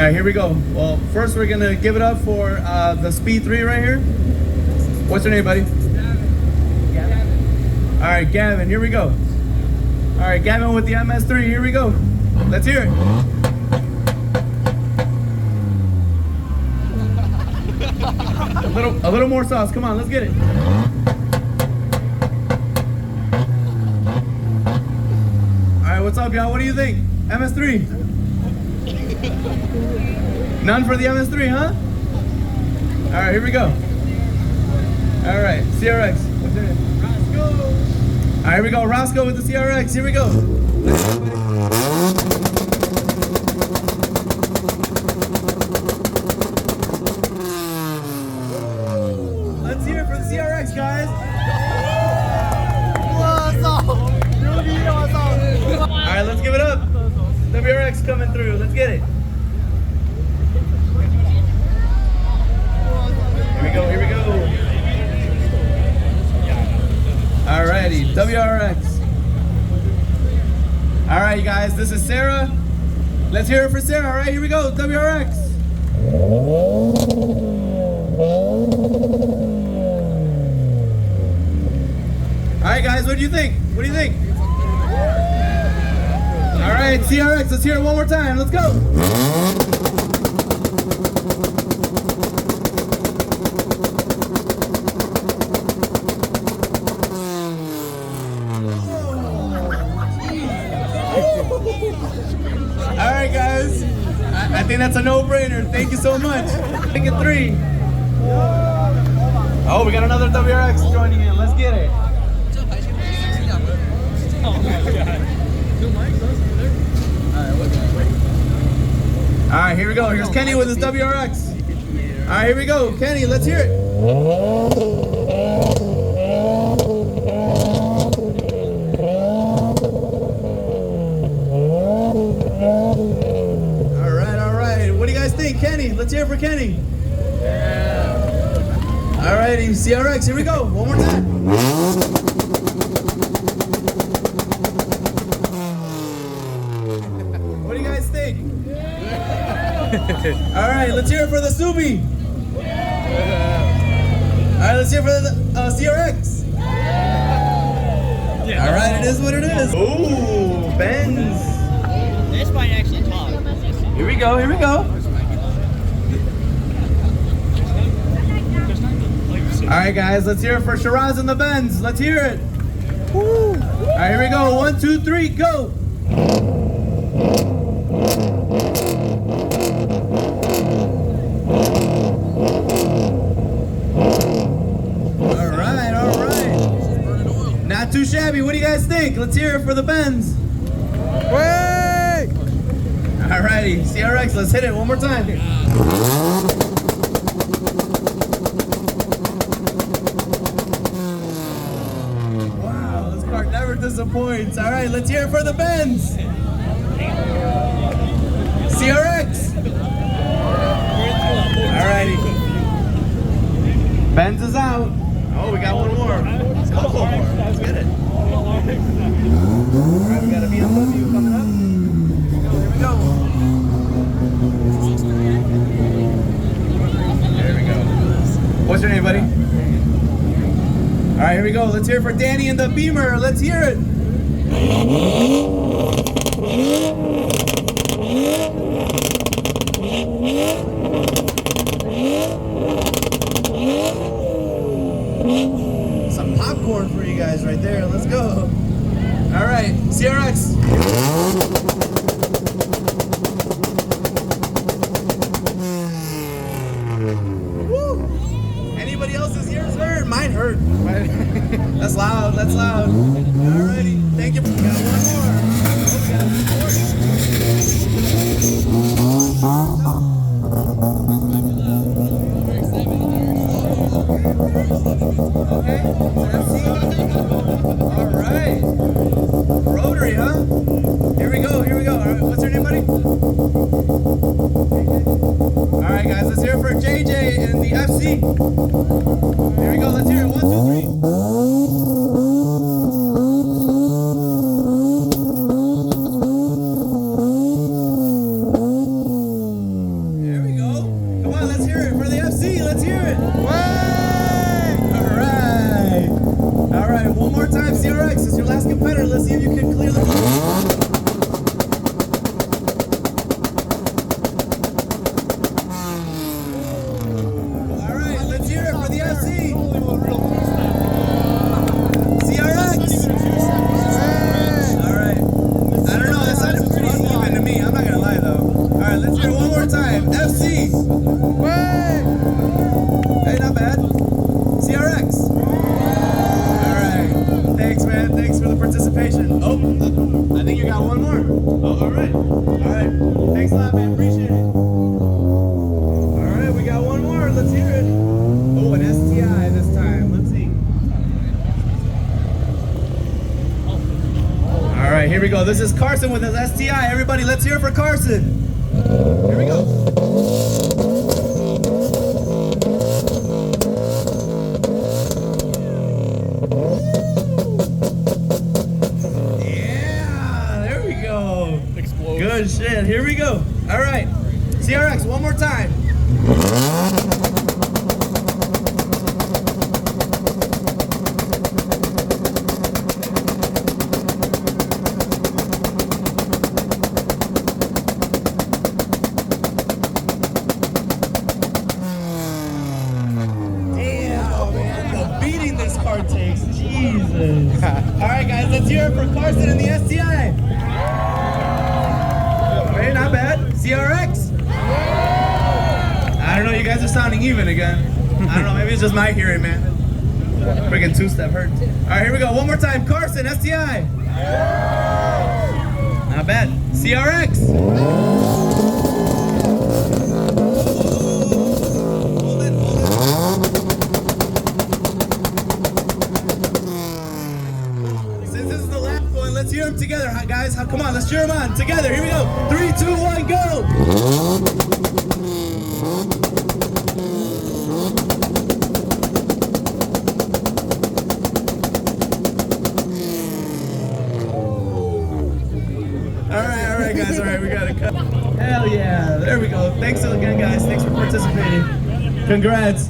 right, here we go. Well, first we're gonna give it up for the Speed 3 right here. What's your name, buddy? Gavin. All right, Gavin, here we go. All right, Gavin with the MS3, here we go. Let's hear it. A little more sauce, come on, let's get it. All right, what's up, y'all? What do you think? MS3? None for the MS3, huh? All right, here we go. All right, CRX. What's your name? Roscoe. All right, here we go. Roscoe with the CRX. Here we go. Let's hear it for the CRX, guys. All right, let's give it up. WRX coming through. Let's get it. Here we go, here we go. Alrighty, WRX. Alright, you guys, this is Sarah. Let's hear it for Sarah. Alright, here we go, WRX. Alright, guys, what do you think? What do you think? Alright, CRX, let's hear it one more time. Let's go. Alright guys, I think that's a no-brainer. Thank you so much. Take it 3. Oh, we got another WRX joining in. Let's get it. Alright, here we go. Here's Kenny with his WRX. Alright, here we go. Kenny, let's hear it. Alright. What do you guys think? Kenny, let's hear it for Kenny. Yeah. Alrighty, CRX, here we go. One more time. What do you guys think? Alright, let's hear it for the Subi. Alright, let's hear it for the CRX. Alright, it is what it is. Ooh, Benz. This might actually talk. Here we go, here we go. Alright guys, let's hear it for Shiraz and the Benz. Let's hear it. Alright, here we go. 1, 2, 3, go. Alright. Not too shabby. What do you guys think? Let's hear it for the Benz. Alrighty, CRX, let's hit it one more time. Wow, this car never disappoints. Alright, let's hear it for the Benz. CRX. Alrighty. Benz is out. Oh, we got one more. Let's go for more. Let's get it. Alright, we got a BMW coming up. Here we go. There we go. What's your name, buddy? All right, here we go. Let's hear it for Danny and the Beamer. Let's hear it. Some popcorn for you guys right there. Let's go. All right, CRX. Anybody else's ears hurt? Mine hurt. That's loud. That's loud. Alrighty. Thank you. We got one more. Alright. Rotary, huh? Here we go. Alright, what's your name, buddy? Alright, guys, let's hear it for JJ and the FC. Here we go. Let's hear it. 1, 2, 3. got one more. Oh, all right. All right. Thanks a lot, man. Appreciate it. All right, we got one more. Let's hear it. Oh, an STI this time. Let's see. All right, here we go. This is Carson with his STI. Everybody, let's hear it for Carson. Here we go. Yeah, there we go. Explode. Good shit. Here we go. All right. CRX, one more time. Damn, man, the beating this car takes. Jesus. All right, guys, let's hear it for Carson and the STI. Hey, not bad. CRX. I don't know, you guys are sounding even again. I don't know, maybe it's just my hearing, man. Freaking two-step hurts. All right, here we go. One more time. Carson, STI. Not bad. CRX. Hold it, hold it. Since this is the last one, let's hear them together, guys. Come on, let's cheer them on together. Here we go. 3, 2, 1, go. All right, guys. All right, we got to cut. Hell yeah. There we go. Thanks again, guys. Thanks for participating. Congrats.